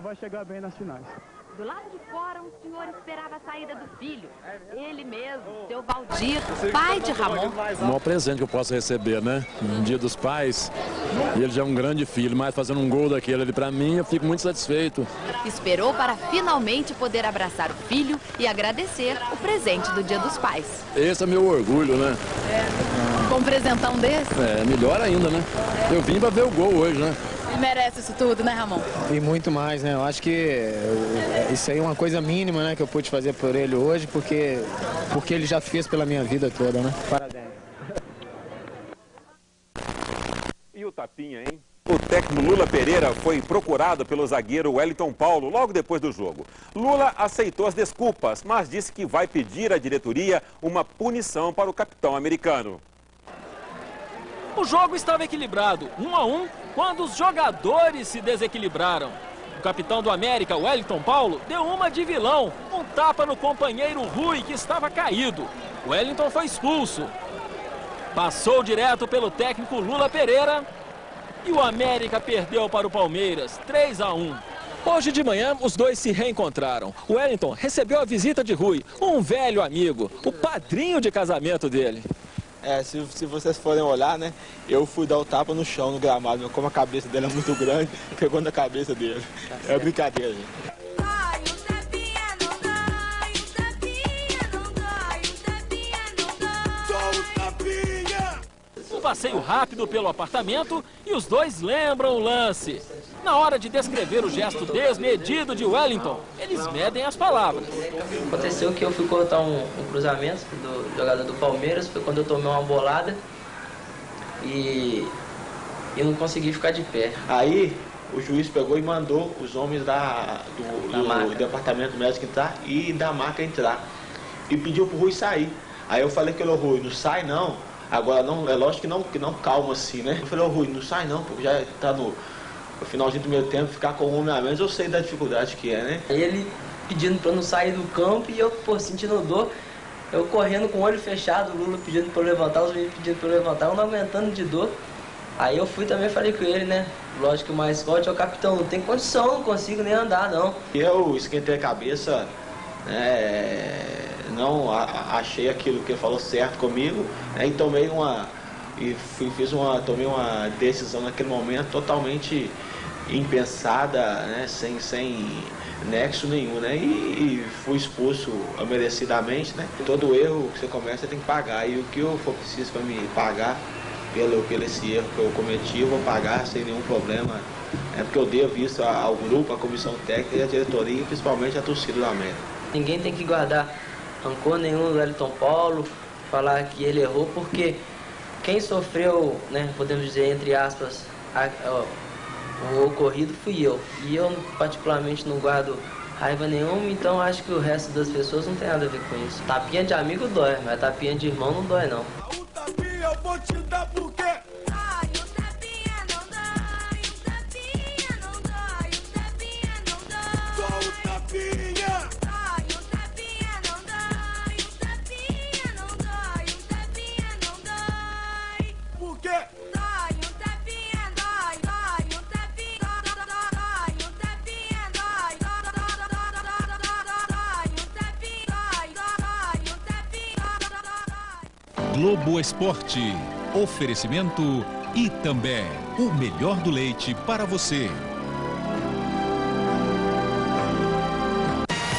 vai chegar bem nas finais. Do lado de fora, um senhor esperava a saída do filho. Ele mesmo, seu Valdir, pai de Ramon. O maior presente que eu posso receber, né? No Dia dos Pais. E ele já é um grande filho, mas fazendo um gol daquele ali pra mim, eu fico muito satisfeito. Esperou para finalmente poder abraçar o filho e agradecer o presente do Dia dos Pais. Esse é meu orgulho, né? Com um presentão desse? É, melhor ainda, né? Eu vim pra ver o gol hoje, né? Ele merece isso tudo, né, Ramon? E muito mais, né? Eu acho que isso aí é uma coisa mínima, né, que eu pude fazer por ele hoje, porque ele já fez pela minha vida toda, né? Parabéns. E o tapinha, hein? O técnico Lula Pereira foi procurado pelo zagueiro Wellington Paulo logo depois do jogo. Lula aceitou as desculpas, mas disse que vai pedir à diretoria uma punição para o capitão americano. O jogo estava equilibrado, 1-1, quando os jogadores se desequilibraram. O capitão do América, Wellington Paulo, deu uma de vilão, um tapa no companheiro Rui, que estava caído. Wellington foi expulso. Passou direto pelo técnico Lula Pereira e o América perdeu para o Palmeiras, 3-1. Hoje de manhã, os dois se reencontraram. O Wellington recebeu a visita de Rui, um velho amigo, o padrinho de casamento dele. Se vocês forem olhar, né, eu fui dar o tapa no chão, no gramado, mas como a cabeça dele é muito grande, pegou na cabeça dele. É brincadeira, gente. Um passeio rápido pelo apartamento e os dois lembram o lance. Na hora de descrever o gesto desmedido de Wellington, eles medem as palavras. Aconteceu que eu fui cortar um cruzamento do jogador do Palmeiras, foi quando eu tomei uma bolada e não consegui ficar de pé. Aí o juiz pegou e mandou os homens do departamento médico entrar e da marca entrar. E pediu pro Rui sair. Aí eu falei que ele, Rui, não sai não. Agora não, é lógico que não calma assim, né? Eu falei, Rui, não sai não, porque já tá no finalzinho do primeiro tempo, ficar com um homem a menos, eu sei da dificuldade que é, né? Ele pedindo pra eu não sair do campo e eu, sentindo dor, eu correndo com o olho fechado, o Lula pedindo pra eu levantar, os meninos pedindo pra eu levantar, eu não aguentando de dor. Aí eu fui também, falei com ele, né? Lógico que o mais forte é o capitão, não tem condição, não consigo nem andar, não. Eu esquentei a cabeça, não achei aquilo que ele falou certo comigo, né? E tomei uma decisão naquele momento totalmente impensada, né? Sem nexo nenhum, né? E fui expulso merecidamente, né? Todo erro que você começa, você tem que pagar. E o que eu for preciso para me pagar pelo esse erro que eu cometi, eu vou pagar sem nenhum problema. É porque eu devo isso ao grupo, à comissão técnica e à diretoria, e principalmente à torcida do América. Ninguém tem que guardar rancor nenhum do Wellington Paulo, falar que ele errou, porque quem sofreu, né, podemos dizer, entre aspas, o ocorrido fui eu. E eu, particularmente, não guardo raiva nenhuma, então acho que o resto das pessoas não tem nada a ver com isso. Tapinha de amigo dói, mas tapinha de irmão não dói, não. O tapinha eu vou te dar porque... Globo Esporte. Oferecimento Itambé. O melhor do leite para você.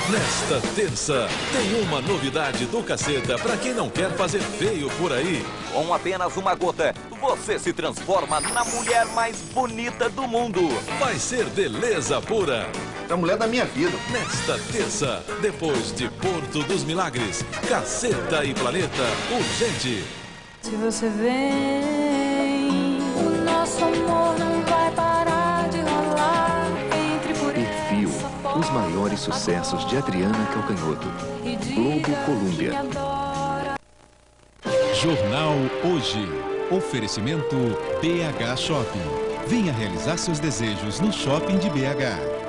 Nesta terça, tem uma novidade do Caceta para quem não quer fazer feio por aí. Com apenas uma gota, você se transforma na mulher mais bonita do mundo. Vai ser beleza pura. É a mulher da minha vida. Nesta terça, depois de Porto dos Milagres, Caceta e Planeta Urgente. Se você vem, o nosso amor não vai parar de rolar. Entre por Perfil, os maiores sucessos de Adriana Calcanhoto. Globo Colômbia. Jornal Hoje. Oferecimento BH Shopping. Venha realizar seus desejos no Shopping de BH.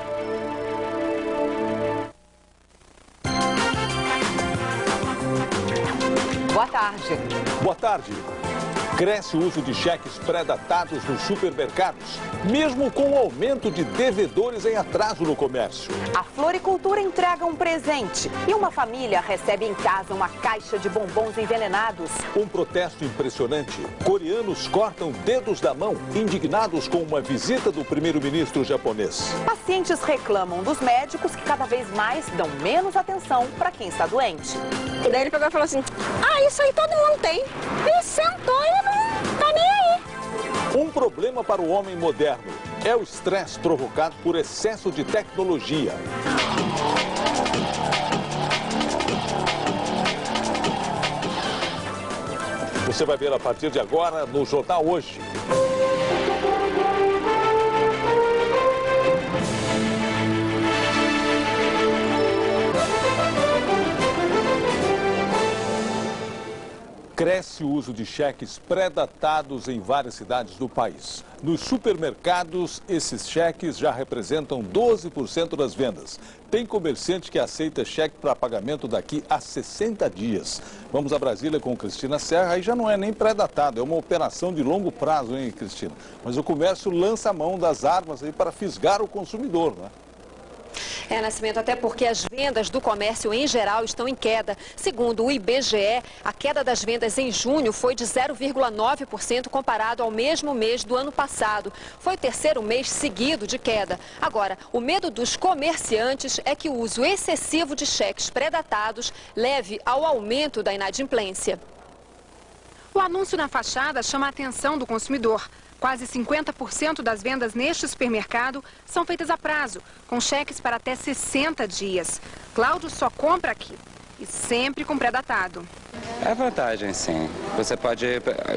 Boa tarde. Boa tarde. Cresce o uso de cheques pré-datados nos supermercados, mesmo com o aumento de devedores em atraso no comércio. A floricultura entrega um presente e uma família recebe em casa uma caixa de bombons envenenados. Um protesto impressionante. Coreanos cortam dedos da mão, indignados com uma visita do primeiro-ministro japonês. Pacientes reclamam dos médicos que cada vez mais dão menos atenção para quem está doente. E daí ele pegou e falou assim, isso aí todo mundo tem. E sentou e não tá nem aí. Um problema para o homem moderno é o estresse provocado por excesso de tecnologia. Você vai ver a partir de agora no Jornal Hoje. Cresce o uso de cheques pré-datados em várias cidades do país. Nos supermercados, esses cheques já representam 12% das vendas. Tem comerciante que aceita cheque para pagamento daqui a 60 dias. Vamos a Brasília com Cristina Serra. Aí já não é nem pré-datado, é uma operação de longo prazo, hein, Cristina? Mas o comércio lança a mão das armas aí para fisgar o consumidor, né? Nascimento, até porque as vendas do comércio em geral estão em queda. Segundo o IBGE, a queda das vendas em junho foi de 0,9% comparado ao mesmo mês do ano passado. Foi o terceiro mês seguido de queda. Agora, o medo dos comerciantes é que o uso excessivo de cheques pré-datados leve ao aumento da inadimplência. O anúncio na fachada chama a atenção do consumidor. Quase 50% das vendas neste supermercado são feitas a prazo, com cheques para até 60 dias. Cláudio só compra aqui e sempre com pré-datado. É vantagem, sim. Você pode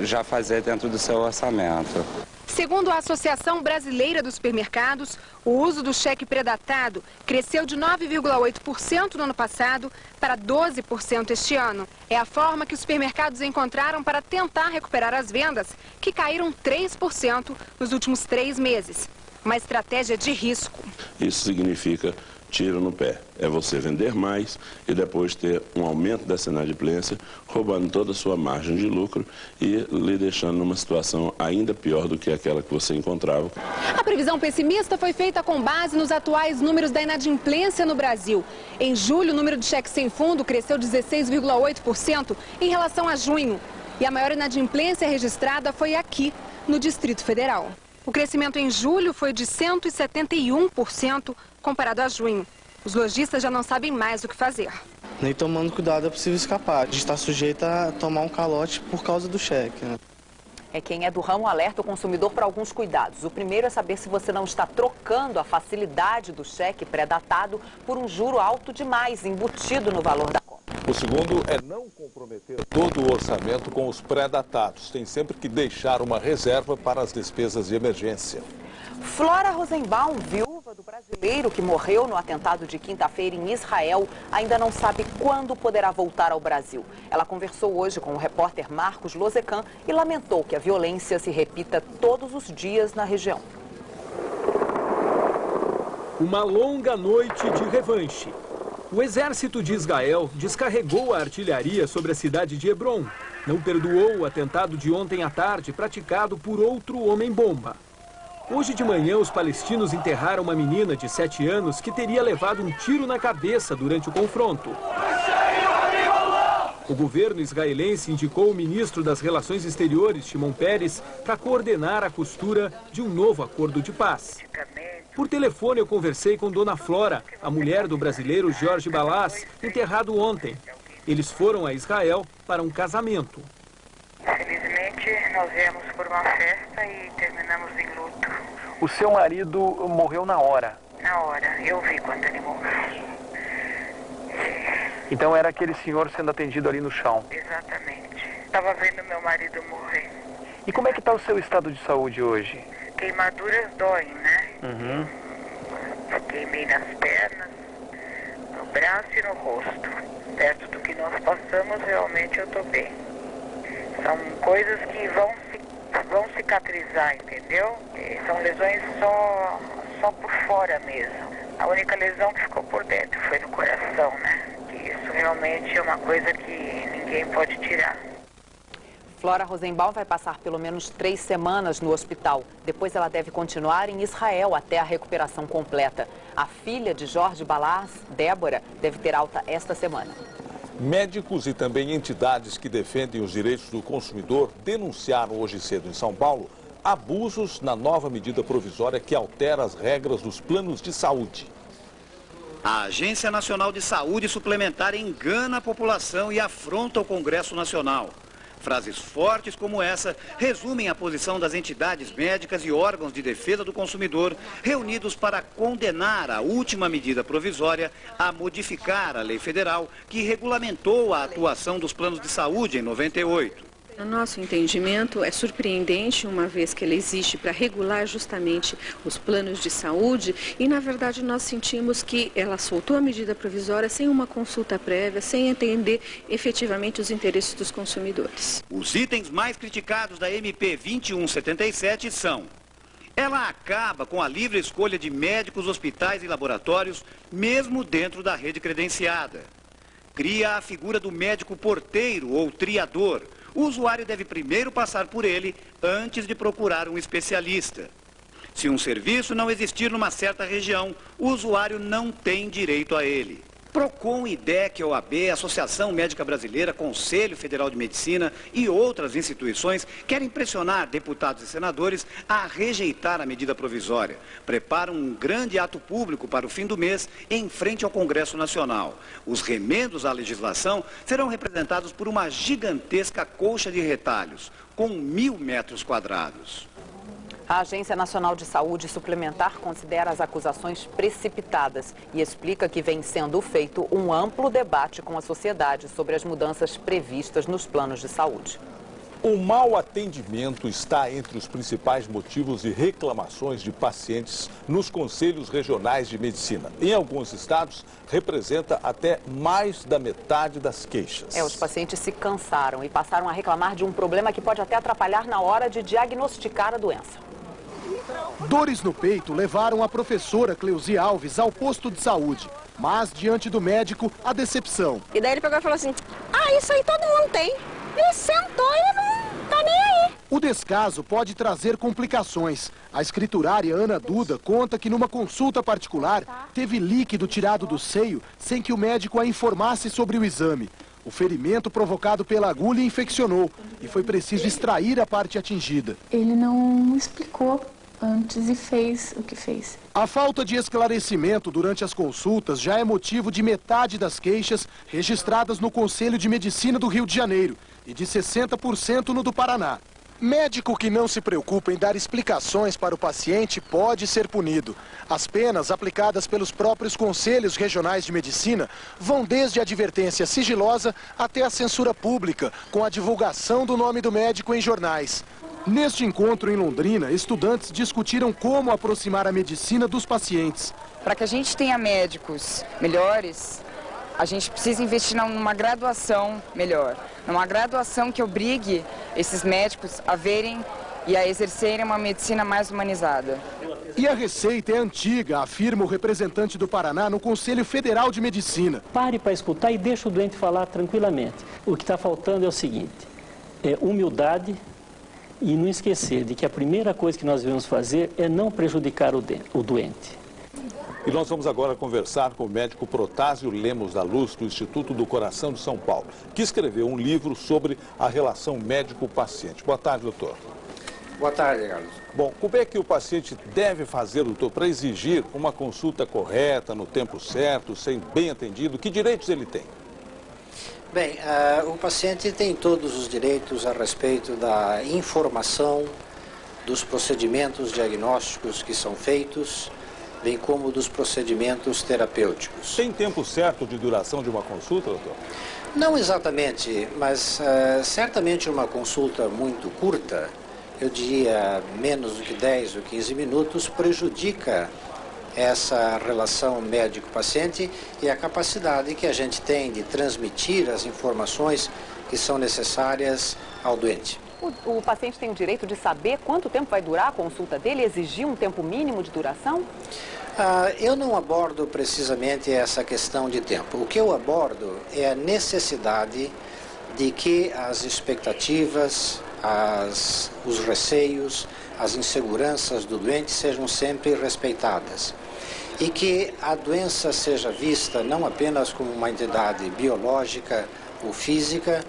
já fazer dentro do seu orçamento. Segundo a Associação Brasileira dos Supermercados, o uso do cheque pré-datado cresceu de 9,8% no ano passado para 12% este ano. É a forma que os supermercados encontraram para tentar recuperar as vendas, que caíram 3% nos últimos 3 meses. Uma estratégia de risco. Isso significa tiro no pé. É você vender mais e depois ter um aumento dessa inadimplência, roubando toda a sua margem de lucro e lhe deixando numa situação ainda pior do que aquela que você encontrava. A previsão pessimista foi feita com base nos atuais números da inadimplência no Brasil. Em julho, o número de cheques sem fundo cresceu 16,8% em relação a junho. E a maior inadimplência registrada foi aqui, no Distrito Federal. O crescimento em julho foi de 171% comparado a junho. Os lojistas já não sabem mais o que fazer. Nem tomando cuidado é possível escapar. A gente está sujeito a tomar um calote por causa do cheque, né? Quem é do ramo alerta o consumidor para alguns cuidados. O primeiro é saber se você não está trocando a facilidade do cheque pré-datado por um juro alto demais, embutido no valor da compra. O segundo é não comprometer todo o orçamento com os pré-datados. Tem sempre que deixar uma reserva para as despesas de emergência. Flora Rosenbaum, viúva do brasileiro que morreu no atentado de quinta-feira em Israel, ainda não sabe quando poderá voltar ao Brasil. Ela conversou hoje com o repórter Marcos Lozecan e lamentou que a violência se repita todos os dias na região. Uma longa noite de revanche. O exército de Israel descarregou a artilharia sobre a cidade de Hebron. Não perdoou o atentado de ontem à tarde praticado por outro homem-bomba. Hoje de manhã, os palestinos enterraram uma menina de 7 anos que teria levado um tiro na cabeça durante o confronto. O governo israelense indicou o ministro das Relações Exteriores, Shimon Peres, para coordenar a costura de um novo acordo de paz. Por telefone, eu conversei com Dona Flora, a mulher do brasileiro Jorge Balaz, enterrado ontem. Eles foram a Israel para um casamento. Felizmente, nós viemos por uma festa e terminamos em luto. O seu marido morreu na hora? Na hora, eu vi quando ele morreu. Então era aquele senhor sendo atendido ali no chão? Exatamente. Estava vendo meu marido morrer. E como é que está o seu estado de saúde hoje? Queimaduras doem, né? Uhum. Queimei nas pernas, no braço e no rosto. Perto do que nós passamos, realmente eu estou bem. São coisas que vão cicatrizar, entendeu? E são lesões só por fora mesmo. A única lesão que ficou por dentro foi no coração, né? Que isso realmente é uma coisa que ninguém pode tirar. Flora Rosenbaum vai passar pelo menos 3 semanas no hospital. Depois ela deve continuar em Israel até a recuperação completa. A filha de Jorge Balaz, Débora, deve ter alta esta semana. Médicos e também entidades que defendem os direitos do consumidor denunciaram hoje cedo em São Paulo abusos na nova medida provisória que altera as regras dos planos de saúde. A Agência Nacional de Saúde Suplementar engana a população e afronta o Congresso Nacional. Frases fortes como essa resumem a posição das entidades médicas e órgãos de defesa do consumidor reunidos para condenar a última medida provisória a modificar a lei federal que regulamentou a atuação dos planos de saúde em 98. No nosso entendimento, é surpreendente, uma vez que ela existe para regular justamente os planos de saúde e, na verdade, nós sentimos que ela soltou a medida provisória sem uma consulta prévia, sem entender efetivamente os interesses dos consumidores. Os itens mais criticados da MP 2177 são: ela acaba com a livre escolha de médicos, hospitais e laboratórios, mesmo dentro da rede credenciada. Cria a figura do médico porteiro ou triador. O usuário deve primeiro passar por ele antes de procurar um especialista. Se um serviço não existir numa certa região, o usuário não tem direito a ele. Procon, IDEC, OAB, Associação Médica Brasileira, Conselho Federal de Medicina e outras instituições querem pressionar deputados e senadores a rejeitar a medida provisória. Preparam um grande ato público para o fim do mês em frente ao Congresso Nacional. Os remendos à legislação serão representados por uma gigantesca colcha de retalhos, com 1.000 metros quadrados. A Agência Nacional de Saúde Suplementar considera as acusações precipitadas e explica que vem sendo feito um amplo debate com a sociedade sobre as mudanças previstas nos planos de saúde. O mau atendimento está entre os principais motivos de reclamações de pacientes nos conselhos regionais de medicina. Em alguns estados, representa até mais da metade das queixas. Os pacientes se cansaram e passaram a reclamar de um problema que pode até atrapalhar na hora de diagnosticar a doença. Dores no peito levaram a professora Cleusi Alves ao posto de saúde. Mas, diante do médico, a decepção. E daí ele pegou e falou assim: isso aí todo mundo tem. Ele sentou e não tá nem aí. O descaso pode trazer complicações. A escriturária Ana Duda conta que numa consulta particular teve líquido tirado do seio sem que o médico a informasse sobre o exame. O ferimento provocado pela agulha infeccionou e foi preciso extrair a parte atingida. Ele não explicou antes e fez o que fez. A falta de esclarecimento durante as consultas já é motivo de metade das queixas registradas no Conselho de Medicina do Rio de Janeiro e de 60% no do Paraná. Médico que não se preocupa em dar explicações para o paciente pode ser punido. As penas aplicadas pelos próprios conselhos regionais de medicina vão desde a advertência sigilosa até a censura pública, com a divulgação do nome do médico em jornais. Neste encontro em Londrina, estudantes discutiram como aproximar a medicina dos pacientes. Para que a gente tenha médicos melhores, a gente precisa investir numa graduação melhor, numa graduação que obrigue esses médicos a verem e a exercerem uma medicina mais humanizada. E a receita é antiga, afirma o representante do Paraná no Conselho Federal de Medicina. Pare para escutar e deixe o doente falar tranquilamente. O que está faltando é o seguinte: humildade e não esquecer de que a primeira coisa que nós devemos fazer é não prejudicar o doente. E nós vamos agora conversar com o médico Protásio Lemos da Luz, do Instituto do Coração de São Paulo, que escreveu um livro sobre a relação médico-paciente. Boa tarde, doutor. Boa tarde, Carlos. Bom, como é que o paciente deve fazer, doutor, para exigir uma consulta correta, no tempo certo, ser bem atendido? Que direitos ele tem? Bem, o paciente tem todos os direitos a respeito da informação, dos procedimentos diagnósticos que são feitos, bem como dos procedimentos terapêuticos. Tem tempo certo de duração de uma consulta, doutor? Não exatamente, mas certamente uma consulta muito curta, eu diria menos do que 10 ou 15 minutos, prejudica essa relação médico-paciente e a capacidade que a gente tem de transmitir as informações que são necessárias ao doente. O paciente tem o direito de saber quanto tempo vai durar a consulta dele, exigir um tempo mínimo de duração? Eu não abordo precisamente essa questão de tempo. O que eu abordo é a necessidade de que as expectativas, os receios, as inseguranças do doente sejam sempre respeitadas. E que a doença seja vista não apenas como uma entidade biológica ou física,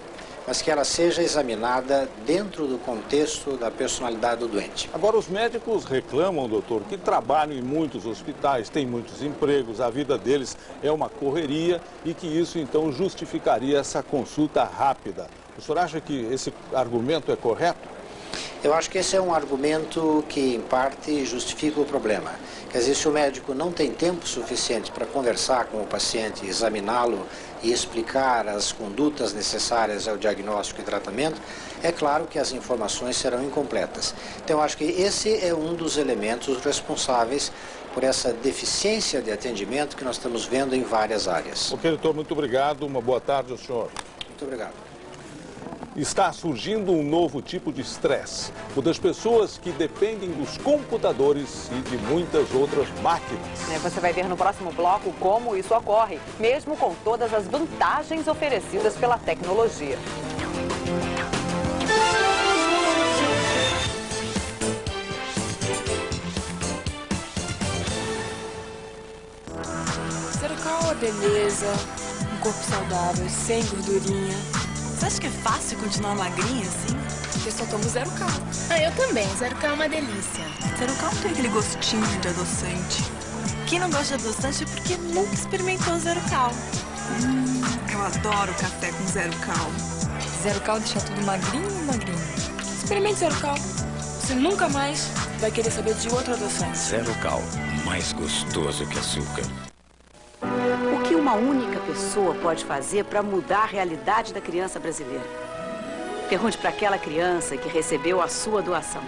mas que ela seja examinada dentro do contexto da personalidade do doente. Agora, os médicos reclamam, doutor, que trabalham em muitos hospitais, têm muitos empregos, a vida deles é uma correria e que isso, então, justificaria essa consulta rápida. O senhor acha que esse argumento é correto? Eu acho que esse é um argumento que, em parte, justifica o problema. Quer dizer, se o médico não tem tempo suficiente para conversar com o paciente, examiná-lo e explicar as condutas necessárias ao diagnóstico e tratamento, é claro que as informações serão incompletas. Então, eu acho que esse é um dos elementos responsáveis por essa deficiência de atendimento que nós estamos vendo em várias áreas. Ok, doutor, muito obrigado. Uma boa tarde ao senhor. Muito obrigado. Está surgindo um novo tipo de estresse, o das pessoas que dependem dos computadores e de muitas outras máquinas. Você vai ver no próximo bloco como isso ocorre, mesmo com todas as vantagens oferecidas pela tecnologia. Cercar uma beleza, um corpo saudável, sem gordurinha. Você acha que é fácil continuar magrinha assim? Eu só tomo 0K. Eu também. 0K é uma delícia. 0K não tem aquele gostinho de adoçante. Quem não gosta de adoçante é porque nunca experimentou 0K. Eu adoro café com 0K. 0K deixa tudo magrinho. Experimente 0K. Você nunca mais vai querer saber de outro adoçante. 0K, mais gostoso que açúcar. O que uma única pessoa pode fazer para mudar a realidade da criança brasileira? Pergunte para aquela criança que recebeu a sua doação.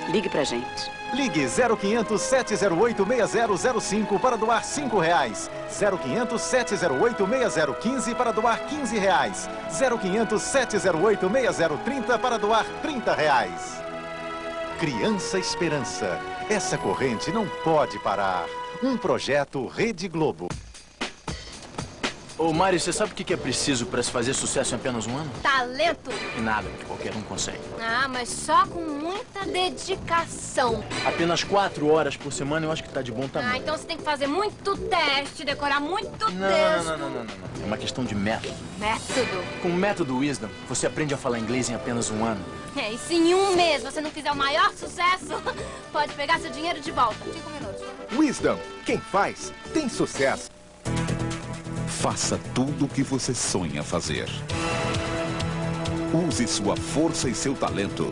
Ligue pra gente. Ligue 0500 708 6005 para doar R$5. 0500 708 6015 para doar R$15. 0500 708 6030 para doar R$30. Criança Esperança. Essa corrente não pode parar. Um projeto Rede Globo. Ô, Mário, você sabe o que é preciso para se fazer sucesso em apenas um ano? Talento. E nada, que qualquer um consegue. Ah, mas só com muita dedicação. Apenas 4 horas por semana eu acho que tá de bom tamanho. Ah, então você tem que fazer muito teste, decorar muito texto. Não. É uma questão de método. Método? Com o método Wisdom, você aprende a falar inglês em apenas um ano. E se em um mês você não fizer o maior sucesso, pode pegar seu dinheiro de volta. 5 minutos. Wisdom, quem faz, tem sucesso. Faça tudo o que você sonha fazer. Use sua força e seu talento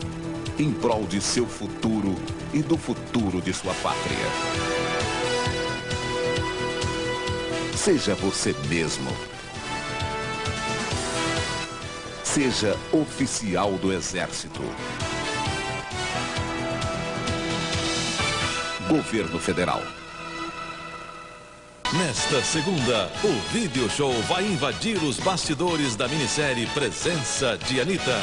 em prol de seu futuro e do futuro de sua pátria. Seja você mesmo. Seja oficial do Exército. Governo Federal. Nesta segunda, o Video Show vai invadir os bastidores da minissérie Presença de Anitta.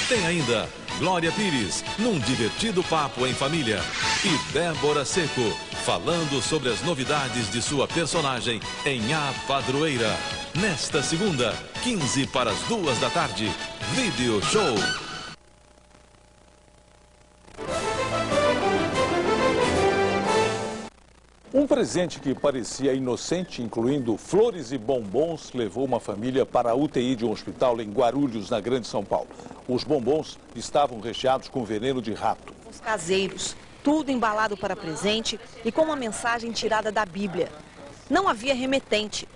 Tem ainda Glória Pires, num divertido papo em família. E Débora Seco, falando sobre as novidades de sua personagem em A Padroeira. Nesta segunda, 15 para as 2 da tarde, Video Show. Um presente que parecia inocente, incluindo flores e bombons, levou uma família para a UTI de um hospital em Guarulhos, na Grande São Paulo. Os bombons estavam recheados com veneno de rato. Os caseiros, tudo embalado para presente e com uma mensagem tirada da Bíblia. Não havia remetente.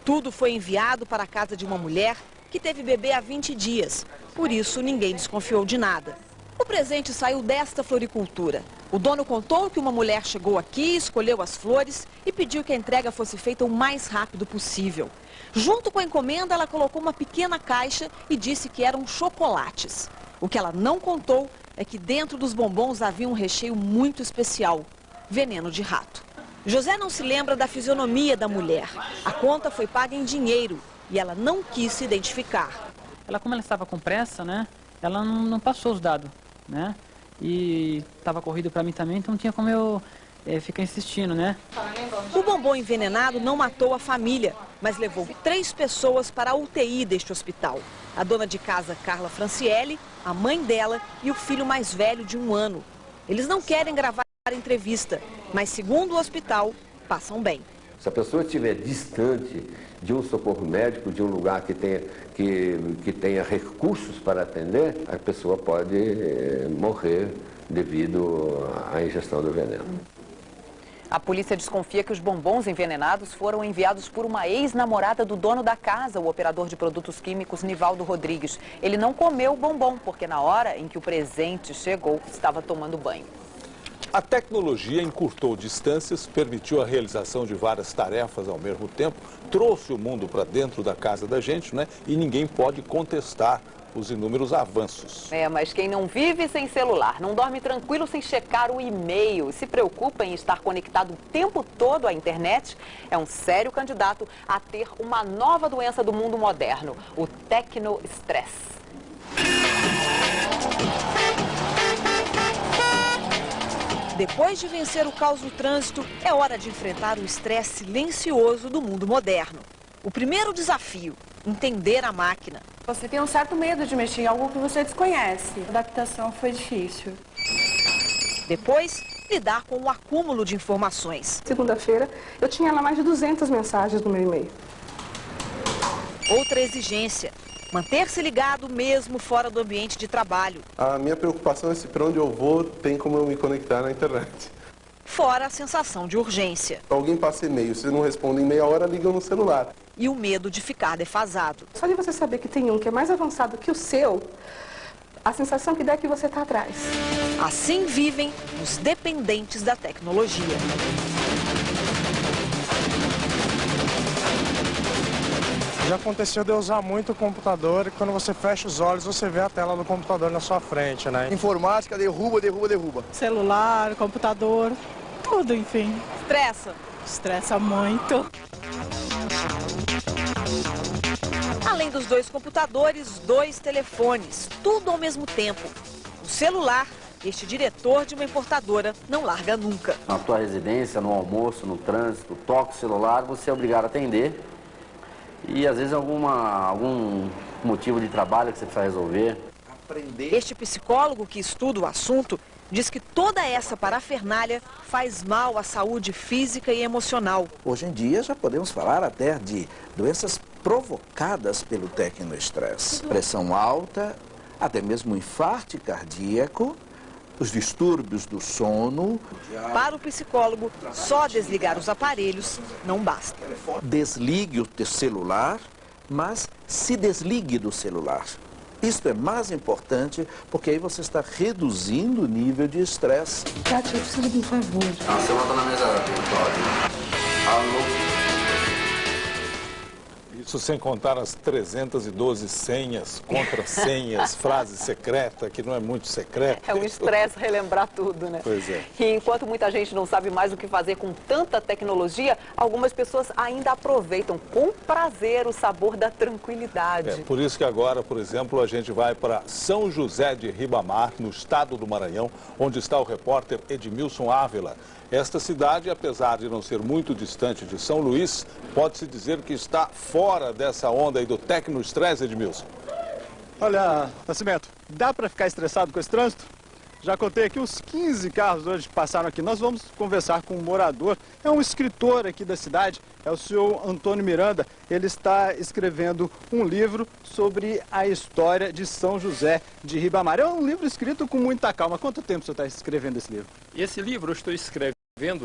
Tudo foi enviado para a casa de uma mulher que teve bebê há 20 dias. Por isso, ninguém desconfiou de nada. O presente saiu desta floricultura. O dono contou que uma mulher chegou aqui, escolheu as flores e pediu que a entrega fosse feita o mais rápido possível. Junto com a encomenda, ela colocou uma pequena caixa e disse que eram chocolates. O que ela não contou é que dentro dos bombons havia um recheio muito especial, veneno de rato. José não se lembra da fisionomia da mulher. A conta foi paga em dinheiro e ela não quis se identificar. Como ela estava com pressa, né? Ela não passou os dados, né? E estava corrido para mim também, então não tinha como eu ficar insistindo, né? O bombom envenenado não matou a família, mas levou 3 pessoas para a UTI deste hospital. A dona de casa, Carla Franciele, a mãe dela e o filho mais velho de 1 ano. Eles não querem gravar a entrevista, mas segundo o hospital, passam bem. Se a pessoa estiver distante de um socorro médico, de um lugar que tenha recursos para atender, a pessoa pode morrer devido à ingestão do veneno. A polícia desconfia que os bombons envenenados foram enviados por uma ex-namorada do dono da casa, o operador de produtos químicos Nivaldo Rodrigues. Ele não comeu o bombom, porque na hora em que o presente chegou, estava tomando banho. A tecnologia encurtou distâncias, permitiu a realização de várias tarefas ao mesmo tempo, trouxe o mundo para dentro da casa da gente, né? E ninguém pode contestar os inúmeros avanços. Mas quem não vive sem celular, não dorme tranquilo sem checar o e-mail, se preocupa em estar conectado o tempo todo à internet, é um sério candidato a ter uma nova doença do mundo moderno, o tecnoestresse. Depois de vencer o caos no trânsito, é hora de enfrentar o estresse silencioso do mundo moderno. O primeiro desafio, entender a máquina. Você tem um certo medo de mexer em algo que você desconhece. A adaptação foi difícil. Depois, lidar com o acúmulo de informações. Segunda-feira, eu tinha lá mais de 200 mensagens no meu e-mail. Outra exigência, manter-se ligado mesmo fora do ambiente de trabalho. A minha preocupação é se para onde eu vou tem como eu me conectar na internet. Fora a sensação de urgência. Alguém passa e-mail, se não responde em meia hora, liga no celular. E o medo de ficar defasado. Só de você saber que tem um que é mais avançado que o seu, a sensação que dá é que você está atrás. Assim vivem os dependentes da tecnologia. Já aconteceu de eu usar muito o computador e quando você fecha os olhos, você vê a tela do computador na sua frente, né? Informática, derruba. Celular, computador, tudo, enfim. Estressa? Estressa muito. Além dos 2 computadores, 2 telefones, tudo ao mesmo tempo. O celular, este diretor de uma importadora não larga nunca. Na tua residência, no almoço, no trânsito, toca o celular, você é obrigado a atender. E às vezes algum motivo de trabalho que você precisa resolver. Este psicólogo que estuda o assunto diz que toda essa parafernália faz mal à saúde física e emocional. Hoje em dia já podemos falar até de doenças provocadas pelo tecnoestresse. Pressão alta, até mesmo infarto cardíaco, os distúrbios do sono. Para o psicólogo, só desligar os aparelhos não basta. Desligue o teu celular, mas se desligue do celular. Isto é mais importante porque aí você está reduzindo o nível de estresse. Kátia, eu preciso de um favor. A celular está na mesa virtual. Alô? Isso sem contar as 312 senhas, contrassenhas, frases secretas, que não é muito secreto. É um estresse relembrar tudo, né? Pois é. E enquanto muita gente não sabe mais o que fazer com tanta tecnologia, algumas pessoas ainda aproveitam com prazer o sabor da tranquilidade. É por isso que agora, por exemplo, a gente vai para São José de Ribamar, no estado do Maranhão, onde está o repórter Edmilson Ávila. Esta cidade, apesar de não ser muito distante de São Luís, pode-se dizer que está fora dessa onda aí do tecnoestresse, Edmilson. Olha, Nascimento, dá para ficar estressado com esse trânsito? Já contei aqui uns 15 carros hoje que passaram aqui. Nós vamos conversar com um morador, é um escritor aqui da cidade, é o senhor Antônio Miranda. Ele está escrevendo um livro sobre a história de São José de Ribamar. É um livro escrito com muita calma. Quanto tempo o senhor está escrevendo esse livro? Esse livro eu estou escrevendo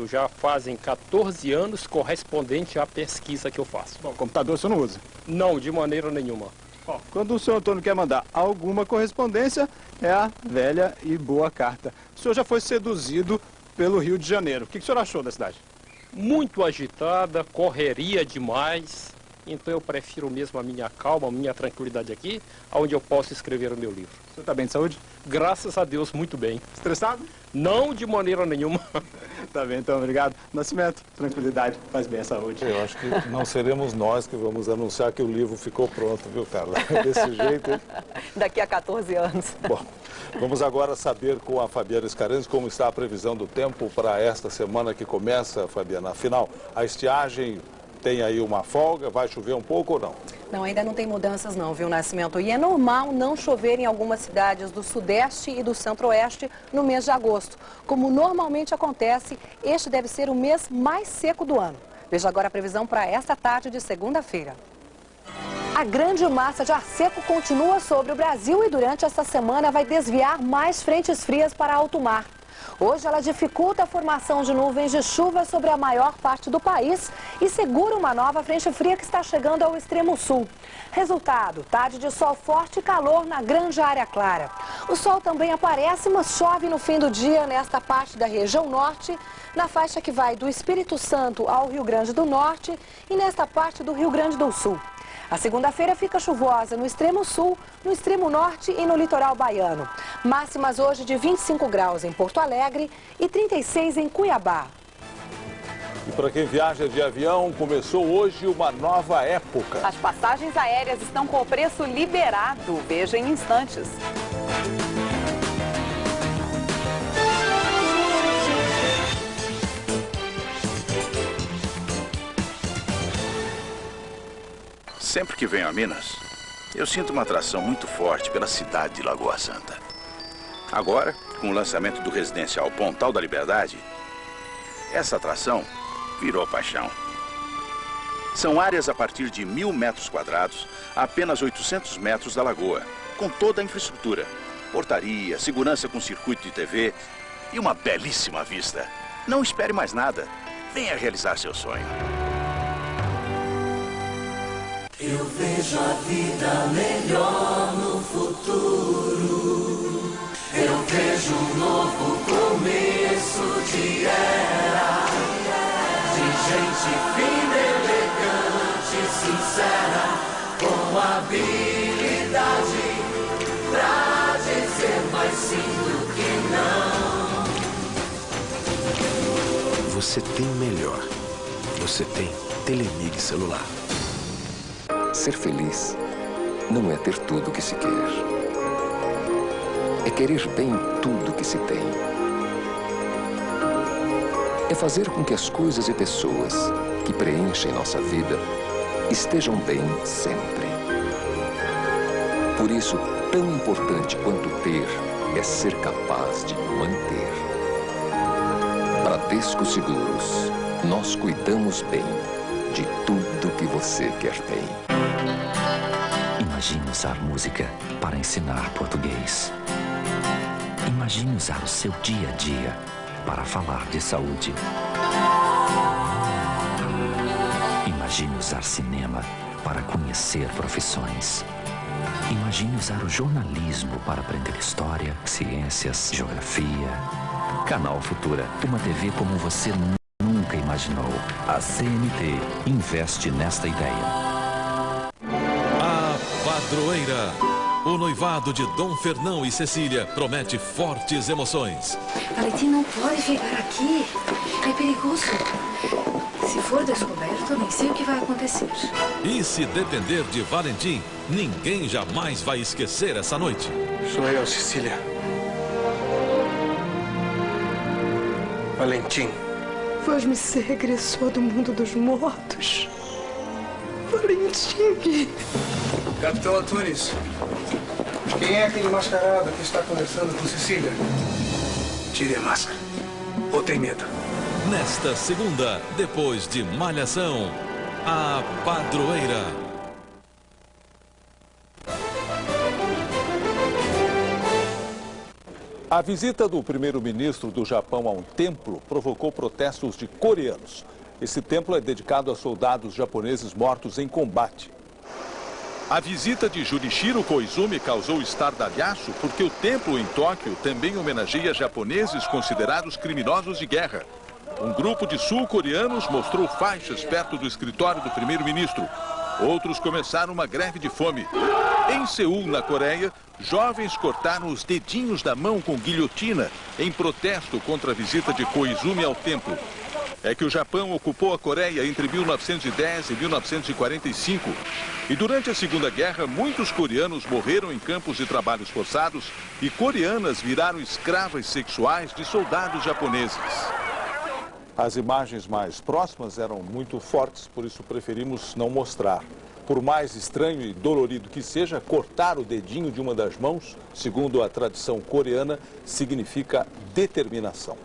já fazem 14 anos, correspondente à pesquisa que eu faço. Bom, computador o senhor não usa? Não, de maneira nenhuma. Bom, quando o senhor Antônio quer mandar alguma correspondência, é a velha e boa carta. O senhor já foi seduzido pelo Rio de Janeiro. O que o senhor achou da cidade? Muito agitada, correria demais. Então eu prefiro mesmo a minha calma, a minha tranquilidade aqui, onde eu posso escrever o meu livro. O senhor está bem de saúde? Graças a Deus, muito bem. Estressado? Não, de maneira nenhuma. Tá bem, então, obrigado. Nascimento, tranquilidade, faz bem a saúde. Eu acho que não seremos nós que vamos anunciar que o livro ficou pronto, viu, Carla? Desse jeito, hein? Daqui a 14 anos. Bom, vamos agora saber com a Fabiana Scarenzi como está a previsão do tempo para esta semana que começa, Fabiana. Afinal, a estiagem tem aí uma folga, vai chover um pouco ou não? Não, ainda não tem mudanças não, viu, Nascimento? E é normal não chover em algumas cidades do Sudeste e do Centro-Oeste no mês de agosto. Como normalmente acontece, este deve ser o mês mais seco do ano. Veja agora a previsão para esta tarde de segunda-feira. A grande massa de ar seco continua sobre o Brasil e durante esta semana vai desviar mais frentes frias para alto mar. Hoje ela dificulta a formação de nuvens de chuva sobre a maior parte do país e segura uma nova frente fria que está chegando ao extremo sul. Resultado, tarde de sol forte e calor na grande área clara. O sol também aparece, mas chove no fim do dia nesta parte da região norte, na faixa que vai do Espírito Santo ao Rio Grande do Norte e nesta parte do Rio Grande do Sul. A segunda-feira fica chuvosa no extremo sul, no extremo norte e no litoral baiano. Máximas hoje de 25 graus em Porto Alegre e 36 em Cuiabá. E para quem viaja de avião, começou hoje uma nova época. As passagens aéreas estão com o preço liberado. Veja em instantes. Sempre que venho a Minas, eu sinto uma atração muito forte pela cidade de Lagoa Santa. Agora, com o lançamento do residencial Pontal da Liberdade, essa atração virou paixão. São áreas a partir de 1.000 metros quadrados, a apenas 800 metros da lagoa, com toda a infraestrutura, portaria, segurança com circuito de TV e uma belíssima vista. Não espere mais nada. Venha realizar seu sonho. Eu vejo a vida melhor no futuro. Eu vejo um novo começo de era. De gente fina, elegante, sincera, com habilidade pra dizer mais sim do que não. Você tem o melhor. Você tem Telemig celular. Ser feliz não é ter tudo o que se quer. É querer bem tudo que se tem. É fazer com que as coisas e pessoas que preenchem nossa vida estejam bem sempre. Por isso, tão importante quanto ter é ser capaz de manter. Bradesco Seguros, nós cuidamos bem de tudo que você quer ter. Imagine usar música para ensinar português. Imagine usar o seu dia a dia para falar de saúde. Imagine usar cinema para conhecer profissões. Imagine usar o jornalismo para aprender história, ciências, geografia. Canal Futura, uma TV como você nunca imaginou. A CNT investe nesta ideia. Padroeira. O noivado de Dom Fernão e Cecília promete fortes emoções. Valentim não pode ficar aqui. É perigoso. Se for descoberto, nem sei o que vai acontecer. E se depender de Valentim, ninguém jamais vai esquecer essa noite. Sou eu, Cecília. Valentim. Faz-me ser regressor do mundo dos mortos. Valentim. Capitão Antunes, quem é aquele mascarado que está conversando com Cecília? Tire a máscara. Ou tem medo? Nesta segunda, depois de Malhação, a Padroeira. A visita do primeiro-ministro do Japão a um templo provocou protestos de coreanos. Esse templo é dedicado a soldados japoneses mortos em combate. A visita de Junichiro Koizumi causou estardalhaço porque o templo em Tóquio também homenageia japoneses considerados criminosos de guerra. Um grupo de sul-coreanos mostrou faixas perto do escritório do primeiro-ministro. Outros começaram uma greve de fome. Em Seul, na Coreia, jovens cortaram os dedinhos da mão com guilhotina em protesto contra a visita de Koizumi ao templo. É que o Japão ocupou a Coreia entre 1910 e 1945. E durante a Segunda Guerra, muitos coreanos morreram em campos de trabalhos forçados e coreanas viraram escravas sexuais de soldados japoneses. As imagens mais próximas eram muito fortes, por isso preferimos não mostrar. Por mais estranho e dolorido que seja, cortar o dedinho de uma das mãos, segundo a tradição coreana, significa determinação.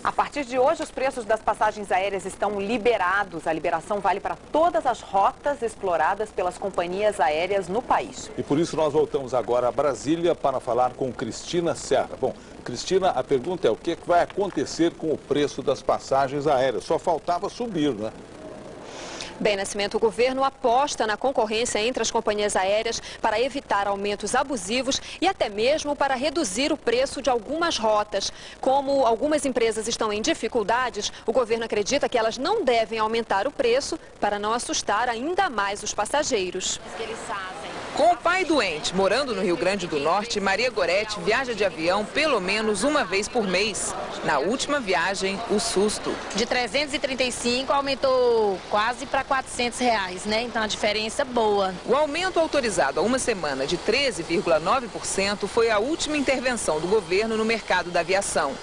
A partir de hoje, os preços das passagens aéreas estão liberados. A liberação vale para todas as rotas exploradas pelas companhias aéreas no país. E por isso nós voltamos agora a Brasília para falar com Cristina Serra. Bom, Cristina, a pergunta é o que vai acontecer com o preço das passagens aéreas? Só faltava subir, né? Bem, Nascimento, o governo aposta na concorrência entre as companhias aéreas para evitar aumentos abusivos e até mesmo para reduzir o preço de algumas rotas. Como algumas empresas estão em dificuldades, o governo acredita que elas não devem aumentar o preço para não assustar ainda mais os passageiros. Com o pai doente, morando no Rio Grande do Norte, Maria Gorete viaja de avião pelo menos uma vez por mês. Na última viagem, o susto. De 335 aumentou quase para R$400, né? Então a diferença é boa. O aumento autorizado há uma semana de 13,9% foi a última intervenção do governo no mercado da aviação.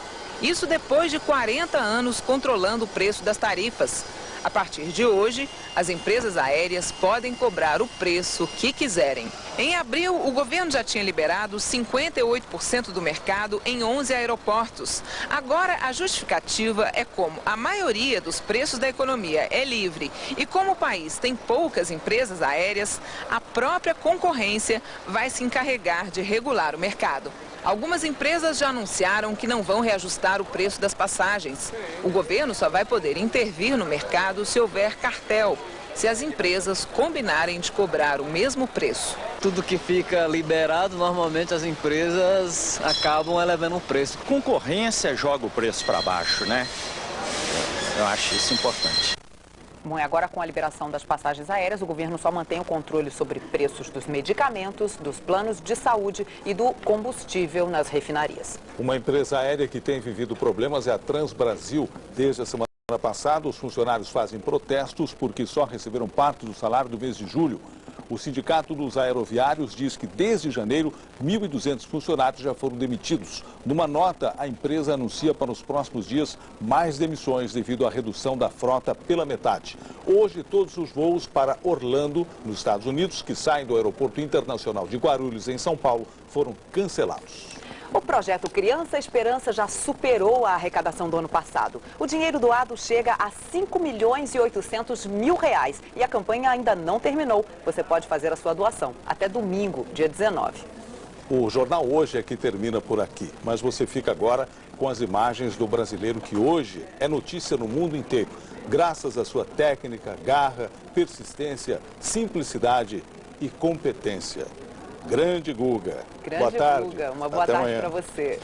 Isso depois de 40 anos controlando o preço das tarifas. A partir de hoje, as empresas aéreas podem cobrar o preço que quiserem. Em abril, o governo já tinha liberado 58% do mercado em 11 aeroportos. Agora, a justificativa é como a maioria dos preços da economia é livre e como o país tem poucas empresas aéreas, a própria concorrência vai se encarregar de regular o mercado. Algumas empresas já anunciaram que não vão reajustar o preço das passagens. O governo só vai poder intervir no mercado se houver cartel, se as empresas combinarem de cobrar o mesmo preço. Tudo que fica liberado, normalmente as empresas acabam elevando o preço. Concorrência joga o preço para baixo, né? Eu acho isso importante. Bom, e agora com a liberação das passagens aéreas, o governo só mantém o controle sobre preços dos medicamentos, dos planos de saúde e do combustível nas refinarias. Uma empresa aérea que tem vivido problemas é a Transbrasil. Desde a semana passada, os funcionários fazem protestos porque só receberam parte do salário do mês de julho. O Sindicato dos Aeroviários diz que desde janeiro, 1.200 funcionários já foram demitidos. Numa nota, a empresa anuncia para os próximos dias mais demissões devido à redução da frota pela metade. Hoje, todos os voos para Orlando, nos Estados Unidos, que saem do Aeroporto Internacional de Guarulhos, em São Paulo, foram cancelados. O projeto Criança Esperança já superou a arrecadação do ano passado. O dinheiro doado chega a R$5.800.000 e a campanha ainda não terminou. Você pode fazer a sua doação até domingo, dia 19. O jornal Hoje é que termina por aqui, mas você fica agora com as imagens do brasileiro que hoje é notícia no mundo inteiro, graças à sua técnica, garra, persistência, simplicidade e competência. Grande Guga. Grande boa tarde. Guga, uma boa tarde para você.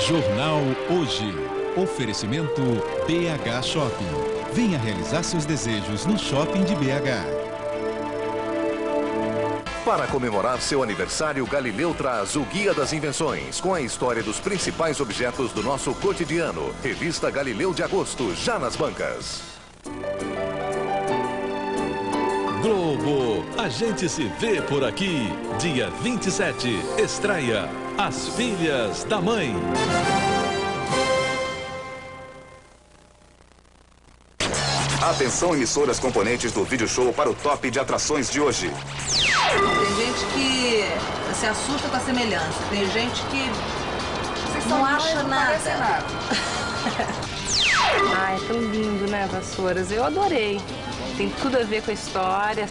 Jornal Hoje. Oferecimento BH Shopping. Venha realizar seus desejos no Shopping de BH. Para comemorar seu aniversário, Galileu traz o Guia das Invenções, com a história dos principais objetos do nosso cotidiano. Revista Galileu de agosto, já nas bancas. Globo, a gente se vê por aqui. Dia 27, estreia As Filhas da Mãe. Atenção, emissoras componentes do vídeo show para o top de atrações de hoje. Tem gente que se assusta com a semelhança. Tem gente que não acha nada. Ai, tão lindo, né, Vassouras? Eu adorei. Tem tudo a ver com a história.